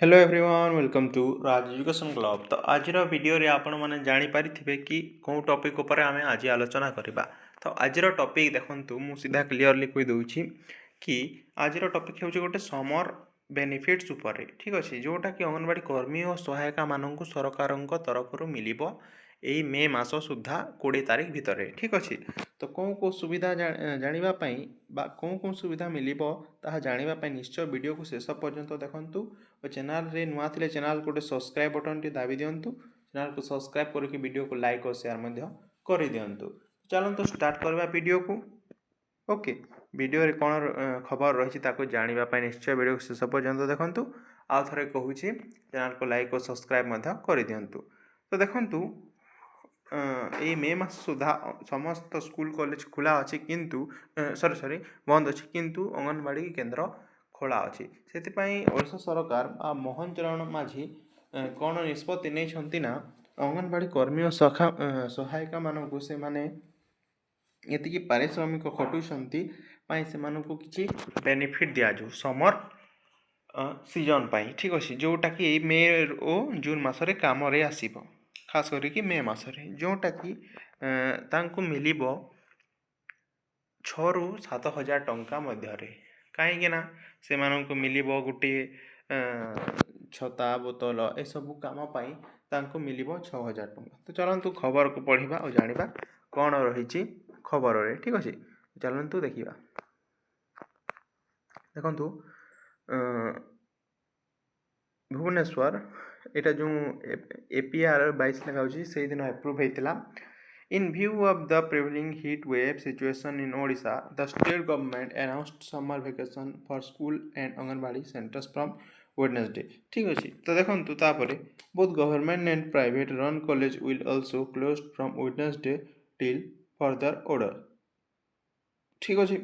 Hello everyone welcome to Raj education club. तो आज video रे आपण माने जानी पारिथिबे कि कौ टॉपिक ऊपर आमे आज आलोचना करबा। तो आज टॉपिक देखंतु मु सीधा क्लियरली कहि दउछि कि आज टॉपिक होउछि गोटे समर बेनिफिट्स ऊपर। ठीक अछि, जोटा कि अंगनवाड़ी कर्मी और सहायिका माननकु सरकारक तरफरु मिलिबो एई मे मास सुधा 20 तारिख भितर। ठीक अछि, तो कौ सुविधा जानिबा पई बा कौ सुविधा मिलिबो ताहा जानिबा पई निश्चय वीडियो को शेष पर्यंत देखंतु और चैनल रे नुआ थिले चैनल को सब्सक्राइब बटन टी दाबी दियंतु। चैनल को सब्सक्राइब करके वीडियो को लाइक और शेयर मध्य कर दियंतु। चलंतु स्टार्ट करबा वीडियो को। ओके, वीडियो रे कोन खबर रही ताको जानिबा पई निश्चय वीडियो को शेष पर्यंत देखंतु। आ थरे कहूछि चैनल को लाइक और सब्सक्राइब मध्य कर दियंतु। तो देखंतु ए मे मास सुधा समस्त स्कूल कॉलेज खुला अछि, किंतु सॉरी बंद अछि, किंतु अंगनवाड़ी केंद्र खोला अछि। सेतिपई ओडिशा सरकार आ मोहन चरण माझी कौन निष्पत्ति नहीं छंती ना अंगनवाड़ी कर्मी और सहायिका मानकु से माने एतिकी पारिश्रमिक खटुछंती पई से मानकु किछि बेनिफिट दिया जो समर सीजन पाई। ठीक अछि, जोटा कि मे ओ जून मासरे काम रे आसीबो, खास करी मे मासरे जोटा कि तांको मिलिबो 6 ରୁ 7 हजार टंका मध्यरे। कहीं ना से माननको मिलिबो गुटे छता बोतल ए सब काम पाई तांको मिलिबो 6000 टंका। तो चलंतु खबर को पढ़िबा और जानिबा कोन रहिछि खबर रे। ठीक अछि, चलंतु देखिबा। देखंतु भुवनेश्वर एटा जो एपीआर 22 लगा होछि से दिन approve हेतिला। In view of the prevailing heat wave situation in Odisha, the state government announced summer vacation for school and Anganwadi centers from Wednesday. ठीक अछि, तो देखंतु तापरे both government and private run college will also closed from Wednesday till further order. ठीक अछि,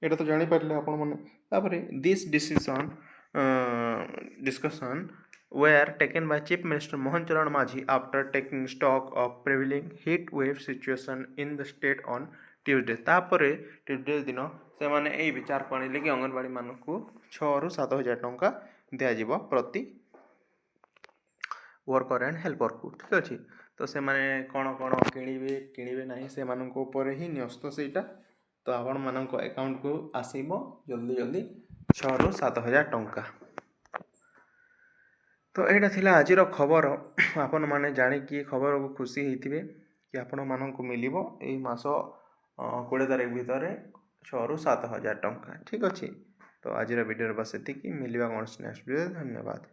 एटा तो जानि पारले आपण माने। तापरे this decision discussion were taken by Chief Minister Mohan Charan Majhi after taking stock of prevailing heat wave situation in the state on Tuesday. तापरे Tuesday दिन से माने एई विचार पणिले कि अंगनवाड़ी मानकु 6 ରୁ 7 हजार टंका दिया जिवो प्रति वर्कर एंड हेल्पर को। ठीक अछि, तो से माने कोन किनिबे नाही से माननको ऊपर ही न्यस्त सेटा। तो आपण माननको अकाउंट को आसीबो जल्दी 6 ରୁ 7 हजार टंका। तो एटा थिला आजिर खबर। आपण माने जानि कि खबर को खुशी हेतिबे कि आपण माननको मिलिबो एई मासो 20 तारिख भितर 6 ରୁ 7 हजार टंका। ठीक अछि, तो आजिर वीडियो बस एतिकी। मिलिबा कोन नेक्स्ट वीडियो। धन्यवाद।